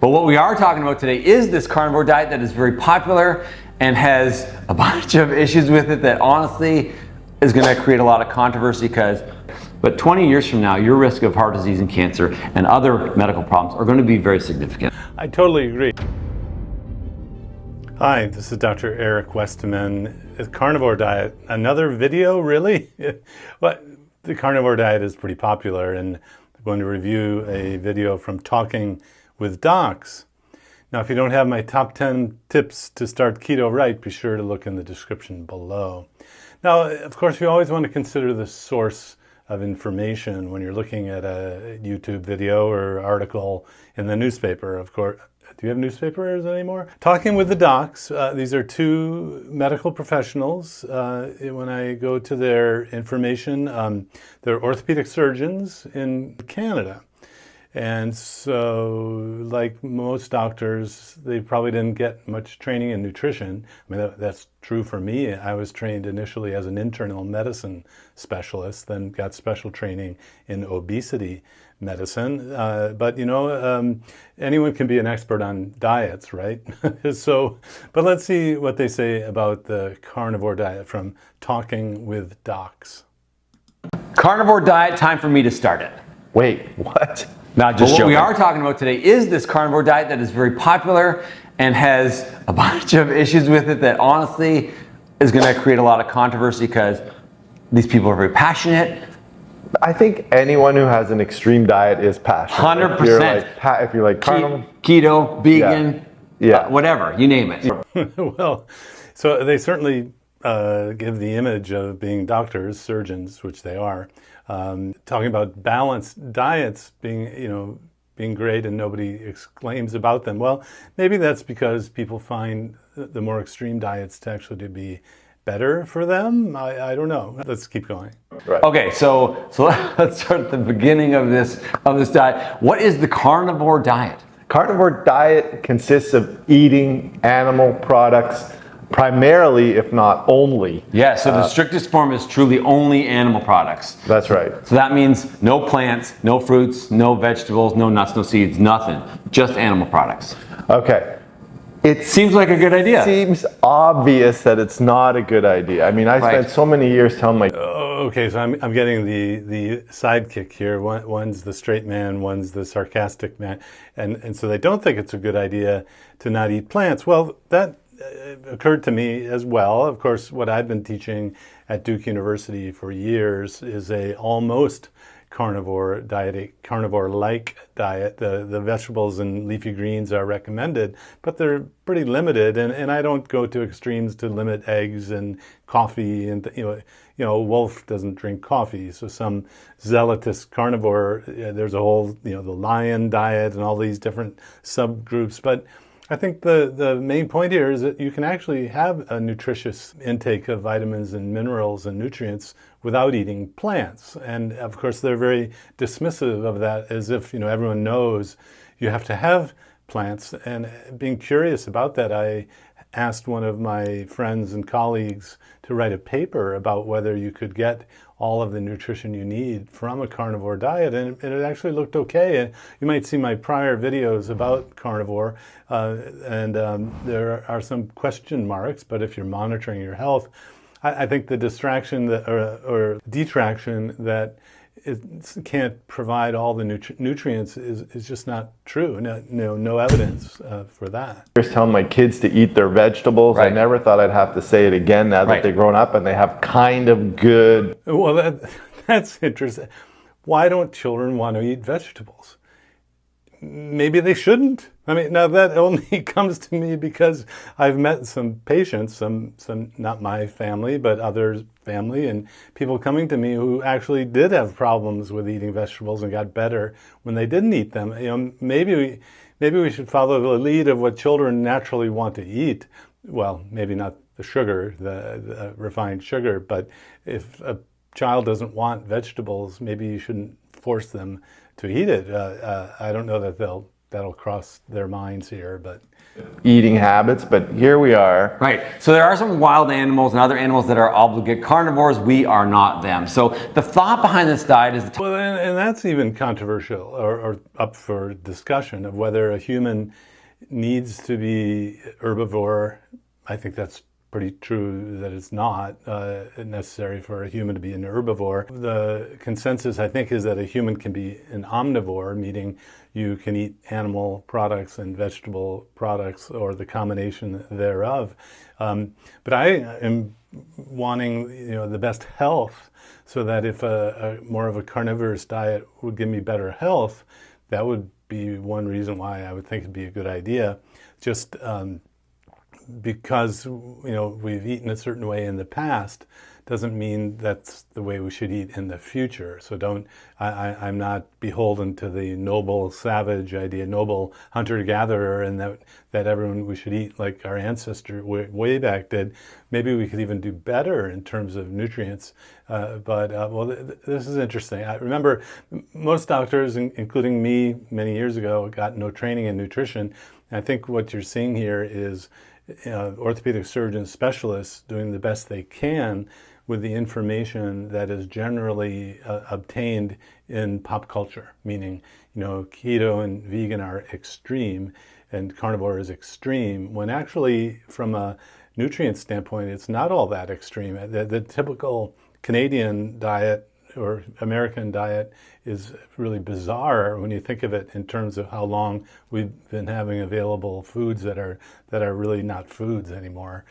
But what we are talking about today is this carnivore diet that is very popular and has a bunch of issues with it that honestly is going to create a lot of controversy but 20 years from now, your risk of heart disease and cancer and other medical problems are going to be very significant. I totally agree. Hi, this is Dr. Eric Westman. The carnivore diet, another video, really? But the carnivore diet is pretty popular, and I'm going to review a video from Talking with Docs. Now, if you don't have my top 10 tips to start keto right, be sure to look in the description below. Now, of course, you always want to consider the source of information when you're looking at a YouTube video or article in the newspaper, of course. Do you have newspapers anymore? Talking with the Docs, these are two medical professionals. When I go to their information, they're orthopedic surgeons in Canada. And so, like most doctors, they probably didn't get much training in nutrition. I mean, that's true for me. I was trained initially as an internal medicine specialist, then got special training in obesity medicine. But you know, anyone can be an expert on diets, right? But let's see what they say about the carnivore diet from Talking with Docs. Carnivore diet, time for me to start it. Wait, what? Not just joking. What we are talking about today is this carnivore diet that is very popular and has a bunch of issues with it that honestly is going to create a lot of controversy because these people are very passionate. I think anyone who has an extreme diet is passionate. 100%. If you're like carnivore, keto, vegan, whatever, you name it. Well, so they certainly give the image of being doctors, surgeons, which they are, talking about balanced diets being great and nobody exclaims about them. Well, maybe that's because people find the more extreme diets to actually be better for them. I don't know. Let's keep going. Right. Okay, so let's start at the beginning of this diet. What is the carnivore diet? Carnivore diet consists of eating animal products primarily, if not only. Yeah, so the strictest form is truly only animal products. That's right. So that means no plants, no fruits, no vegetables, no nuts, no seeds, nothing. Just animal products. Okay. It seems like a good idea. It seems obvious that it's not a good idea. I mean, I spent so many years telling my... Okay, so I'm getting the sidekick here. One's the straight man, one's the sarcastic man. And so they don't think it's a good idea to not eat plants. Well, that occurred to me as well. Of course, what I've been teaching at Duke University for years is a almost carnivore diet, a carnivore-like diet. The vegetables and leafy greens are recommended, but they're pretty limited. And I don't go to extremes to limit eggs and coffee. And you know, a wolf doesn't drink coffee. So some zealotous carnivore, there's a whole the lion diet and all these different subgroups. But I think the main point here is that you can actually have a nutritious intake of vitamins and minerals and nutrients without eating plants. And of course, they're very dismissive of that, as if everyone knows you have to have plants. And being curious about that, I asked one of my friends and colleagues to write a paper about whether you could get all of the nutrition you need from a carnivore diet, and it actually looked okay. And you might see my prior videos about carnivore, and there are some question marks, but if you're monitoring your health, I think the distraction or detraction that it can't provide all the nutrients is just not true. No evidence for that. I was telling my kids to eat their vegetables. Right. I never thought I'd have to say it again now that they've grown up and they have kind of good... Well, that's interesting. Why don't children want to eat vegetables? Maybe they shouldn't. I mean, now that only comes to me because I've met some patients, some not my family, but others' family, and people coming to me who actually did have problems with eating vegetables and got better when they didn't eat them. Maybe we should follow the lead of what children naturally want to eat. Well, maybe not the sugar, the refined sugar, but if a child doesn't want vegetables, maybe you shouldn't force them to eat it. I don't know that they'll that'll cross their minds here, but eating habits, but here we are. Right. So there are some wild animals and other animals that are obligate carnivores. We are not them. So the thought behind this diet is well, and that's even controversial or up for discussion of whether a human needs to be herbivore. I think that's pretty true that it's not necessary for a human to be an herbivore. The consensus, I think, is that a human can be an omnivore, meaning you can eat animal products and vegetable products or the combination thereof. But I am wanting, the best health, so that if a more of a carnivorous diet would give me better health, that would be one reason why I would think it'd be a good idea. Just because we've eaten a certain way in the past doesn't mean that's the way we should eat in the future. So I'm not beholden to the noble savage idea, noble hunter-gatherer, and that we should eat like our ancestor way back did. Maybe we could even do better in terms of nutrients. This is interesting. I remember most doctors, including me many years ago, got no training in nutrition. And I think what you're seeing here is orthopedic surgeons, specialists doing the best they can with the information that is generally obtained in pop culture, meaning, keto and vegan are extreme and carnivore is extreme, when actually from a nutrient standpoint, it's not all that extreme. The typical Canadian diet or American diet is really bizarre when you think of it in terms of how long we've been having available foods that are really not foods anymore.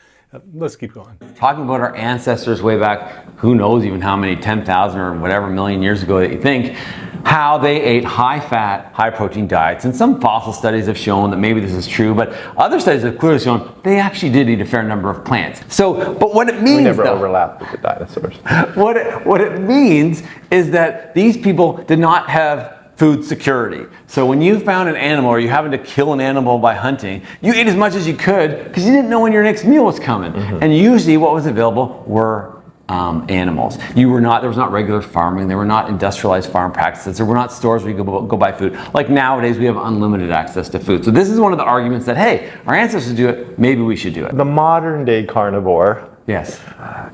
Let's keep going. Talking about our ancestors way back, who knows even how many 10,000 or whatever million years ago that you think, how they ate high-fat, high-protein diets. And some fossil studies have shown that maybe this is true, but other studies have clearly shown they actually did eat a fair number of plants. So, but what it means, we never overlapped with the dinosaurs. What it means is that these people did not have food security. So when you found an animal or you happened to kill an animal by hunting, you ate as much as you could because you didn't know when your next meal was coming. Mm-hmm. And usually what was available were animals. There was not regular farming, there were not industrialized farm practices, there were not stores where you could go buy food. Like nowadays we have unlimited access to food. So this is one of the arguments that, hey, our ancestors do it, maybe we should do it. The modern day carnivore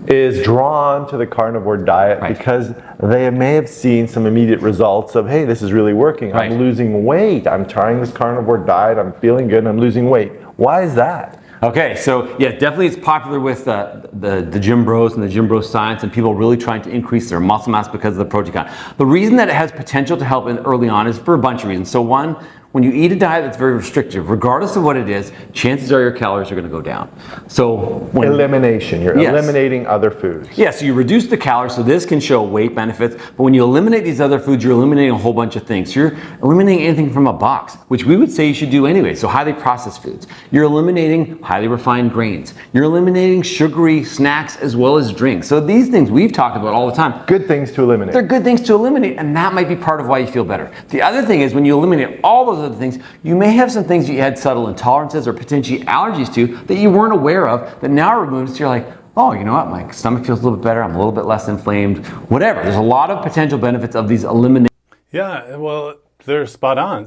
is drawn to the carnivore diet because they may have seen some immediate results of, hey, this is really working. I'm losing weight. I'm trying this carnivore diet. I'm feeling good and I'm losing weight. Why is that? Okay, so yeah, definitely it's popular with the gym bros and the gym bro science and people really trying to increase their muscle mass because of the protein count. The reason that it has potential to help early on is for a bunch of reasons. So one, when you eat a diet that's very restrictive, regardless of what it is, chances are your calories are going to go down. So elimination, you're eliminating other foods. Yeah, so you reduce the calories, so this can show weight benefits, but when you eliminate these other foods, you're eliminating a whole bunch of things. So you're eliminating anything from a box, which we would say you should do anyway, so highly processed foods. You're eliminating highly refined grains. You're eliminating sugary snacks as well as drinks. So these things we've talked about all the time. Good things to eliminate. They're good things to eliminate, and that might be part of why you feel better. The other thing is when you eliminate all those other things, you may have some things that you had subtle intolerances or potentially allergies to that you weren't aware of that now are removed, so you're like, oh, you know what, my stomach feels a little bit better, I'm a little bit less inflamed, whatever. There's a lot of potential benefits of these eliminations. Yeah, well, they're spot on.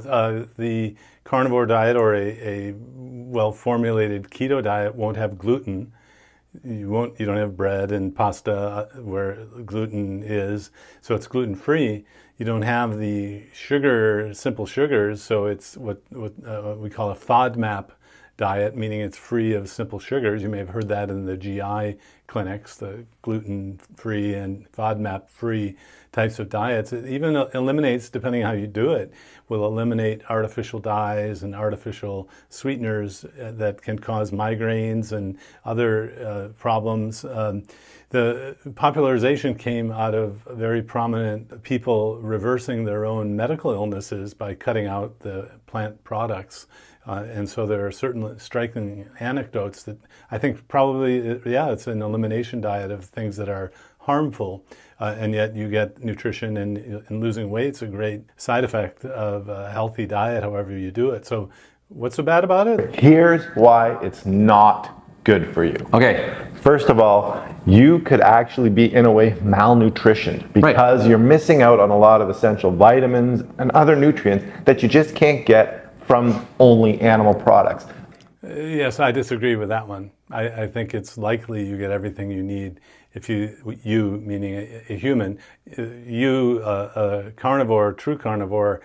The carnivore diet or a well-formulated keto diet won't have gluten. You don't have bread and pasta where gluten is, so it's gluten-free. You don't have the simple sugars, so it's what we call a FODMAP diet, meaning it's free of simple sugars. You may have heard that in the GI clinics, the gluten-free and FODMAP-free types of diets. It even eliminates, depending on how you do it, will eliminate artificial dyes and artificial sweeteners that can cause migraines and other problems. The popularization came out of very prominent people reversing their own medical illnesses by cutting out the plant products. And so there are certain striking anecdotes that I think probably, it's an elimination diet of things that are harmful, and yet you get nutrition and losing weight's a great side effect of a healthy diet, however you do it. So what's so bad about it? Here's why it's not good for you. Okay. First of all, you could actually be, in a way, malnutritioned because you're missing out on a lot of essential vitamins and other nutrients that you just can't get from only animal products. Yes, I disagree with that one. I think it's likely you get everything you need if you meaning a human, a carnivore, true carnivore,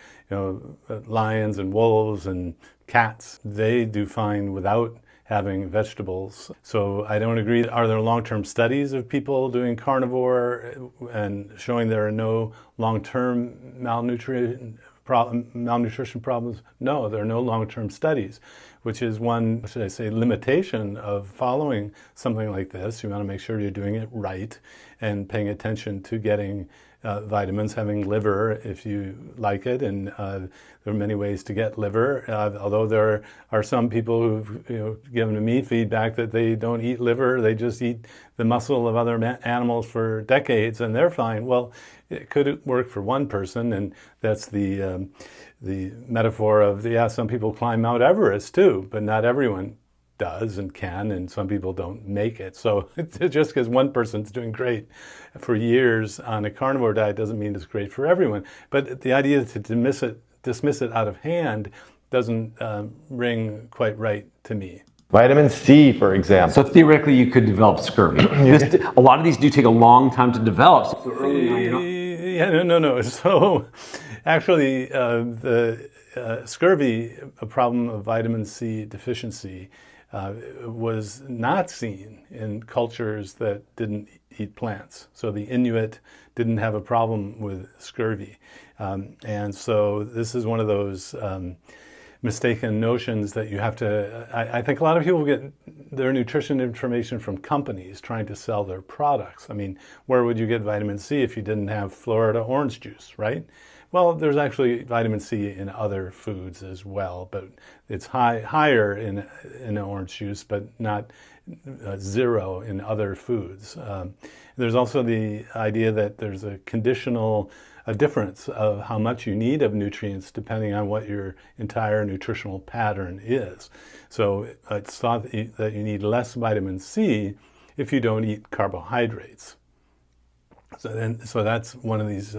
lions and wolves and cats, they do fine without having vegetables. So I don't agree. Are there long-term studies of people doing carnivore and showing there are no long-term malnutrition problems? No, there are no long-term studies, which is one, should I say, limitation of following something like this. You want to make sure you're doing it right and paying attention to getting vitamins, having liver if you like it, and there are many ways to get liver. Although there are some people who've given me feedback that they don't eat liver, they just eat the muscle of other animals for decades, and they're fine. Well, it could work for one person, and that's the metaphor of some people climb Mount Everest too, but not everyone does and can, and some people don't make it. So just because one person's doing great for years on a carnivore diet doesn't mean it's great for everyone. But the idea to dismiss it out of hand doesn't ring quite right to me. Vitamin C, for example. So theoretically, you could develop scurvy. A lot of these do take a long time to develop. So early on, no. So actually, the scurvy, a problem of vitamin C deficiency, was not seen in cultures that didn't eat plants. So the Inuit didn't have a problem with scurvy. And so this is one of those mistaken notions that you have to, I think a lot of people get their nutrition information from companies trying to sell their products. I mean, where would you get vitamin C if you didn't have Florida orange juice, right? Well, there's actually vitamin C in other foods as well, but it's higher in orange juice, but not zero in other foods. There's also the idea that there's a difference of how much you need of nutrients depending on what your entire nutritional pattern is. So it's thought that you need less vitamin C if you don't eat carbohydrates. So that's one of these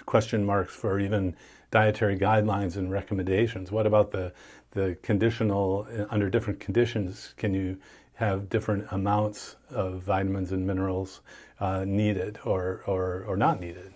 question marks for even dietary guidelines and recommendations. What about the conditional, under different conditions, can you have different amounts of vitamins and minerals needed or not needed?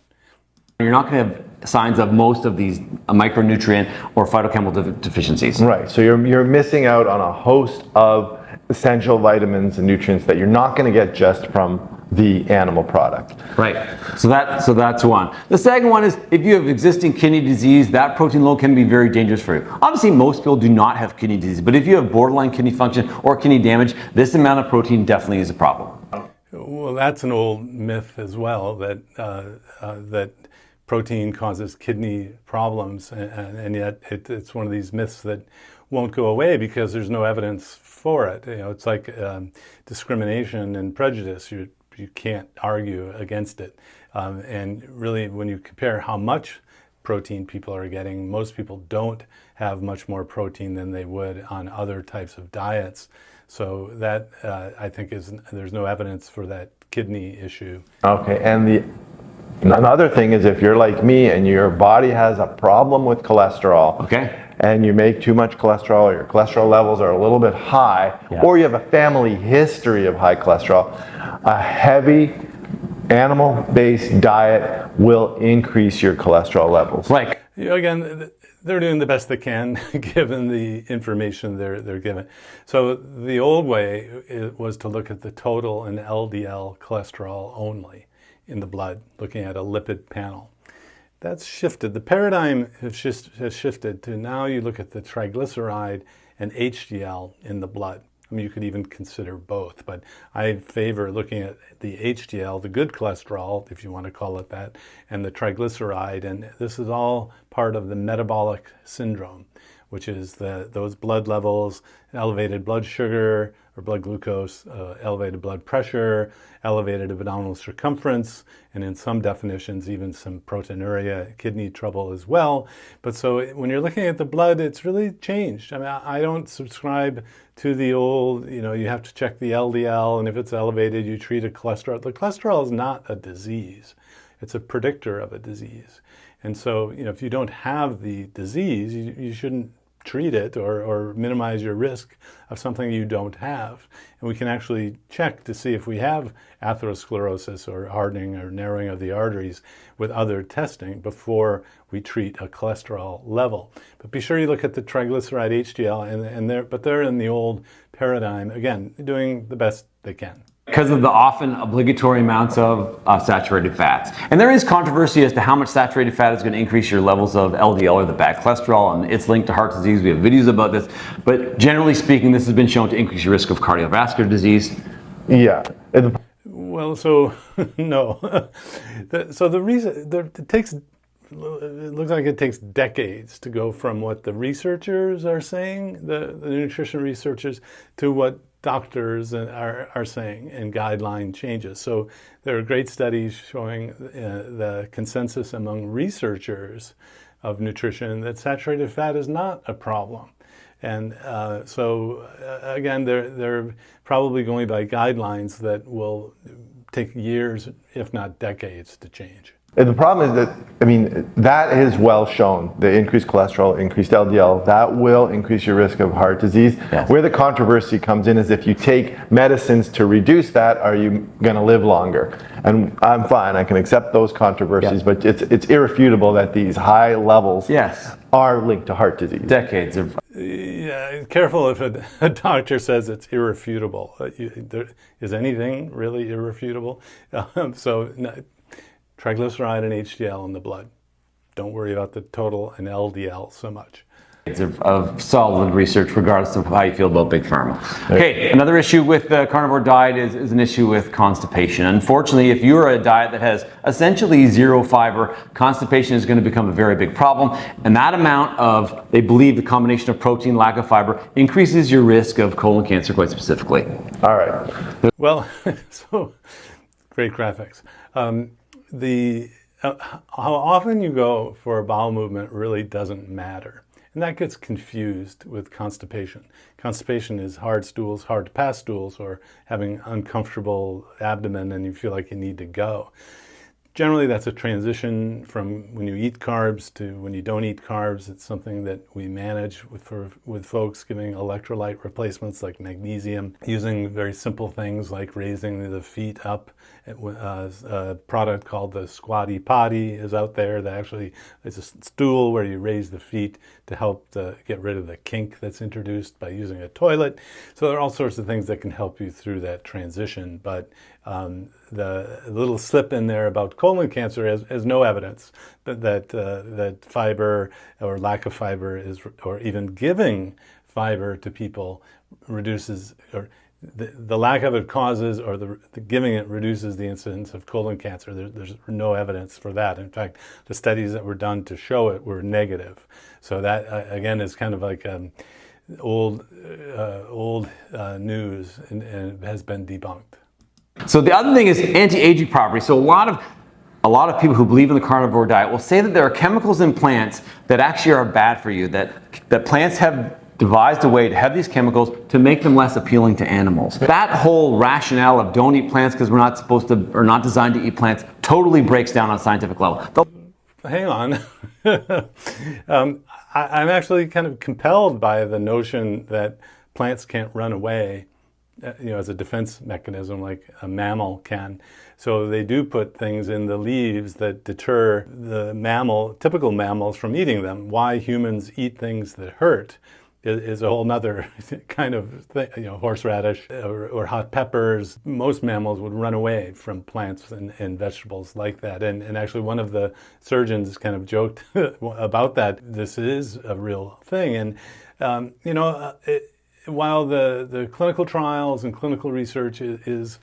You're not going to have signs of most of these micronutrient or phytochemical deficiencies. Right, so you're missing out on a host of essential vitamins and nutrients that you're not going to get just from the animal product. Right, so that's one. The second one is if you have existing kidney disease, that protein load can be very dangerous for you. Obviously, most people do not have kidney disease, but if you have borderline kidney function or kidney damage, this amount of protein definitely is a problem. Well, that's an old myth as well, that protein causes kidney problems, and yet it's one of these myths that won't go away because there's no evidence for it. It's like discrimination and prejudice. You can't argue against it. And really, when you compare how much protein people are getting, most people don't have much more protein than they would on other types of diets. So that, I think, there's no evidence for that kidney issue. Okay, and another thing is if you're like me and your body has a problem with cholesterol, okay, and you make too much cholesterol, or your cholesterol levels are a little bit high, or you have a family history of high cholesterol, a heavy animal-based diet will increase your cholesterol levels. Right. Again, they're doing the best they can given the information they're given. So the old way was to look at the total and LDL cholesterol only in the blood, looking at a lipid panel. That's shifted. The paradigm has shifted to now you look at the triglyceride and HDL in the blood. I mean, you could even consider both, but I favor looking at the HDL, the good cholesterol, if you want to call it that, and the triglyceride. And this is all part of the metabolic syndrome, which is those blood levels, elevated blood sugar or blood glucose, elevated blood pressure, elevated abdominal circumference, and in some definitions, even some proteinuria, kidney trouble as well. But so when you're looking at the blood, it's really changed. I mean, I don't subscribe to the old, you have to check the LDL, and if it's elevated, you treat a cholesterol. The cholesterol is not a disease. It's a predictor of a disease. And so, if you don't have the disease, you shouldn't treat it or minimize your risk of something you don't have. And we can actually check to see if we have atherosclerosis or hardening or narrowing of the arteries with other testing before we treat a cholesterol level. But be sure you look at the triglyceride HDL, but they're in the old paradigm, again, doing the best they can. Because of the often obligatory amounts of saturated fats. And there is controversy as to how much saturated fat is going to increase your levels of LDL or the bad cholesterol, and it's linked to heart disease. We have videos about this. But generally speaking, this has been shown to increase your risk of cardiovascular disease. Yeah. Well, so no. So the reason it looks like it takes decades to go from what the researchers are saying, the nutrition researchers, to what doctors are saying and guideline changes. So there are great studies showing the consensus among researchers of nutrition that saturated fat is not a problem. And again, they're probably going by guidelines that will take years, if not decades, to change. And the problem is that, that is well shown. The increased cholesterol, increased LDL, that will increase your risk of heart disease. Yes. Where the controversy comes in is if you take medicines to reduce that, are you going to live longer? And I'm fine, I can accept those controversies, but it's irrefutable that these high levels are linked to heart disease. Decades of... Yeah, careful if a doctor says it's irrefutable. Is anything really irrefutable? Triglyceride and HDL in the blood. Don't worry about the total and LDL so much. Of solid research, regardless of how you feel about Big Pharma. Okay, another issue with the carnivore diet is an issue with constipation. Unfortunately, if you're a diet that has essentially zero fiber, constipation is going to become a very big problem. And that amount of, they believe the combination of protein, lack of fiber, increases your risk of colon cancer quite specifically. All right. Well, so great graphics. How often you go for a bowel movement really doesn't matter. And that gets confused with constipation. Constipation is hard stools, hard to pass stools, or having uncomfortable abdomen and you feel like you need to go. Generally, that's a transition from when you eat carbs to when you don't eat carbs. It's something that we manage with folks, giving electrolyte replacements like magnesium, using very simple things like raising the feet up. A product called the Squatty Potty is out there that actually is a stool where you raise the feet to help get rid of the kink that's introduced by using a toilet. So there are all sorts of things that can help you through that transition. But the little slip in there about colon cancer has no evidence that fiber or lack of fiber or even giving fiber to people reduces, or the lack of it causes, or the giving it reduces the incidence of colon cancer. There's no evidence for that. In fact, the studies that were done to show it were negative. So that, again, is kind of like old news and has been debunked. So the other thing is anti-aging properties. So a lot of people who believe in the carnivore diet will say that there are chemicals in plants that actually are bad for you, that plants have devised a way to have these chemicals to make them less appealing to animals. That whole rationale of don't eat plants because we're not supposed to, or not designed to eat plants, totally breaks down on a scientific level. Hang on. I'm actually kind of compelled by the notion that plants can't run away, as a defense mechanism like a mammal can. So they do put things in the leaves that deter the typical mammals from eating them. Why humans eat things that hurt is a whole nother kind of thing. Horseradish or hot peppers. Most mammals would run away from plants and vegetables like that. And actually one of the surgeons kind of joked about that. This is a real thing. And, while the clinical trials and clinical research is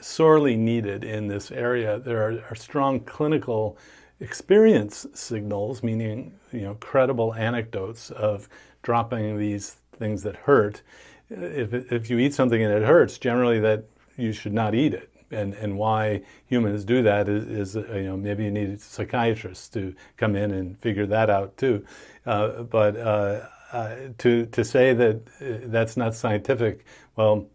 sorely needed in this area, there are strong clinical experience signals, meaning credible anecdotes of dropping these things that hurt. If you eat something and it hurts, generally that you should not eat it. And why humans do that is maybe you need psychiatrists to come in and figure that out too. To say that that's not scientific, well,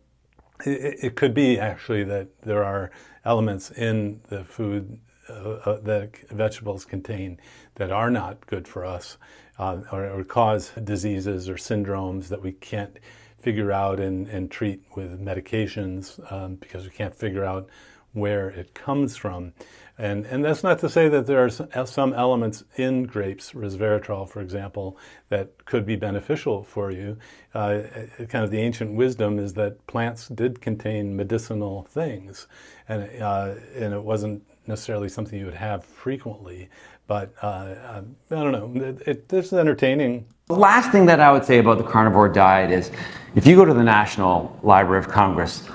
it could be actually that there are elements in the food that vegetables contain that are not good for us. or cause diseases or syndromes that we can't figure out and treat with medications because we can't figure out where it comes from. And that's not to say that there are some elements in grapes, resveratrol, for example, that could be beneficial for you. Kind of the ancient wisdom is that plants did contain medicinal things, and it wasn't necessarily something you would have frequently. But I don't know, this is entertaining. The last thing that I would say about the carnivore diet is, if you go to the National Library of Congress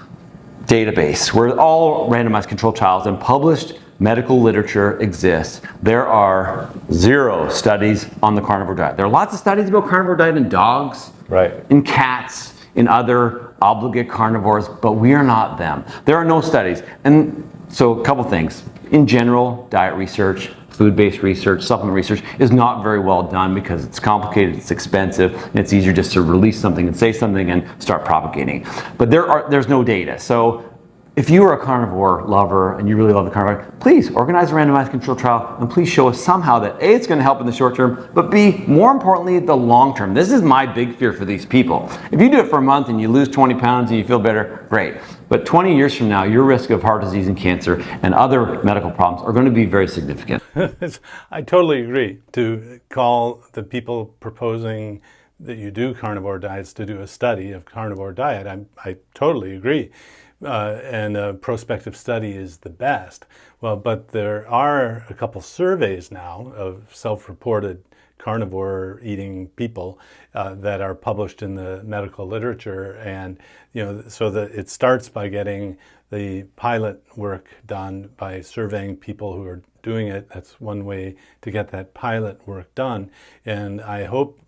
database, where all randomized controlled trials and published medical literature exists, there are 0 studies on the carnivore diet. There are lots of studies about carnivore diet in dogs, in cats, in other obligate carnivores, but we are not them. There are no studies. And so a couple things. In general, diet research, food-based research, supplement research is not very well done because it's complicated, it's expensive, and it's easier just to release something and say something and start propagating. But there's no data. So if you are a carnivore lover and you really love the carnivore, please organize a randomized controlled trial and please show us somehow that A, it's going to help in the short term, but B, more importantly, the long term. This is my big fear for these people. If you do it for a month and you lose 20 pounds and you feel better, great. But 20 years from now, your risk of heart disease and cancer and other medical problems are going to be very significant. I totally agree. To call the people proposing that you do carnivore diets to do a study of carnivore diet, I totally agree. And a prospective study is the best. Well, but there are a couple surveys now of self-reported carnivore eating people that are published in the medical literature, and so that it starts by getting the pilot work done by surveying people who are doing it. That's one way to get that pilot work done, and I hope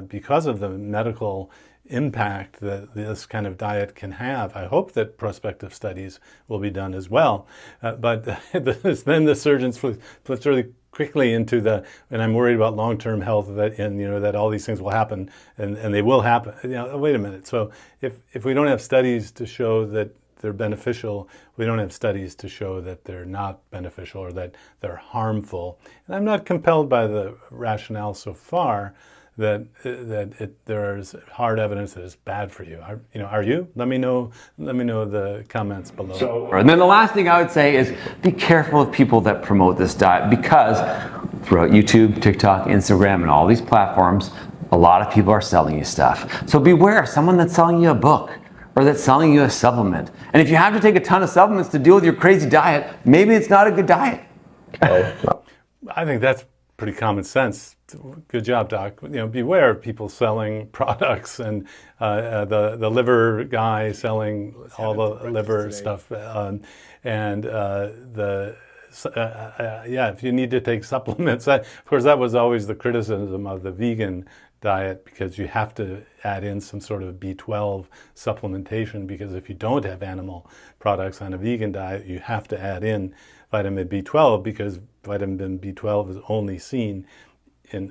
because of the medical impact that this kind of diet can have, I hope that prospective studies will be done as well. But then the surgeons flips really quickly into and I'm worried about long-term health, that all these things will happen, and they will happen. Wait a minute. So if we don't have studies to show that they're beneficial, we don't have studies to show that they're not beneficial or that they're harmful. And I'm not compelled by the rationale so far that there is hard evidence that it's bad for you. Are you? Let me know the comments below. And then the last thing I would say is be careful with people that promote this diet, because throughout YouTube, TikTok, Instagram, and all these platforms, a lot of people are selling you stuff. So beware of someone that's selling you a book or that's selling you a supplement. And if you have to take a ton of supplements to deal with your crazy diet, maybe it's not a good diet. I think that's pretty common sense. Good job, Doc. Beware of people selling products, and the liver guy selling all the liver stuff, if you need to take supplements. Of course, that was always the criticism of the vegan diet, because you have to add in some sort of B12 supplementation, because if you don't have animal products on a vegan diet, you have to add in vitamin B12, because vitamin B12 is only seen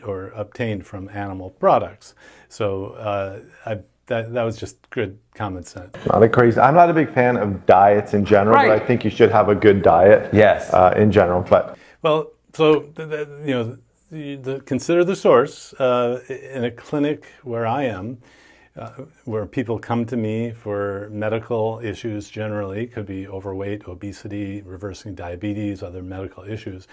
or obtained from animal products. So that was just good common sense. I'm not a big fan of diets in general, but I think you should have a good diet. Yes. In general, but well, so consider the source. In a clinic where I am, where people come to me for medical issues, generally could be overweight, obesity, reversing diabetes, other medical issues.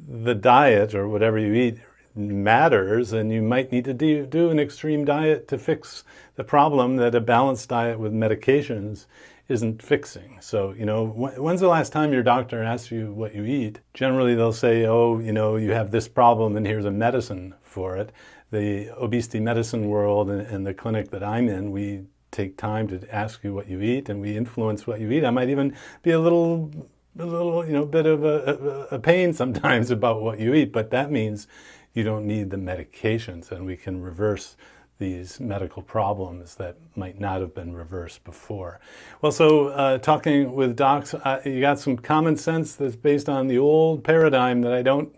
The diet or whatever you eat matters, and you might need to do an extreme diet to fix the problem that a balanced diet with medications isn't fixing. So, when's the last time your doctor asks you what you eat? Generally, they'll say, you have this problem and here's a medicine for it. The obesity medicine world and the clinic that I'm in, we take time to ask you what you eat, and we influence what you eat. I might even be a little bit of a pain sometimes about what you eat, but that means you don't need the medications, and we can reverse these medical problems that might not have been reversed before. Well, so talking with docs, you got some common sense that's based on the old paradigm that I don't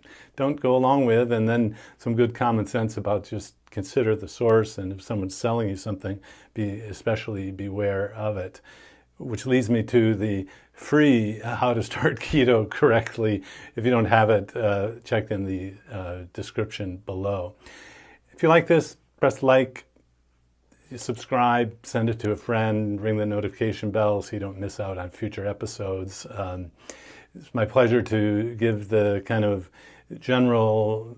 go along with, and then some good common sense about just consider the source, and if someone's selling you something, especially beware of it. Which leads me to the free How to Start Keto Correctly. If you don't have it, check in the description below. If you like this, press like, subscribe, send it to a friend, ring the notification bell so you don't miss out on future episodes. It's my pleasure to give the kind of general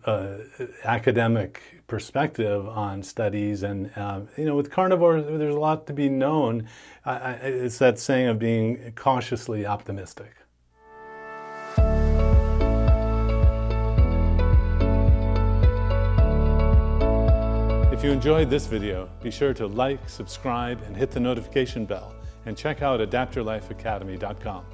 academic perspective on studies, and with carnivore there's a lot to be known. It's that saying of being cautiously optimistic. If you enjoyed this video, be sure to like, subscribe, and hit the notification bell, and check out adaptyourlifeacademy.com.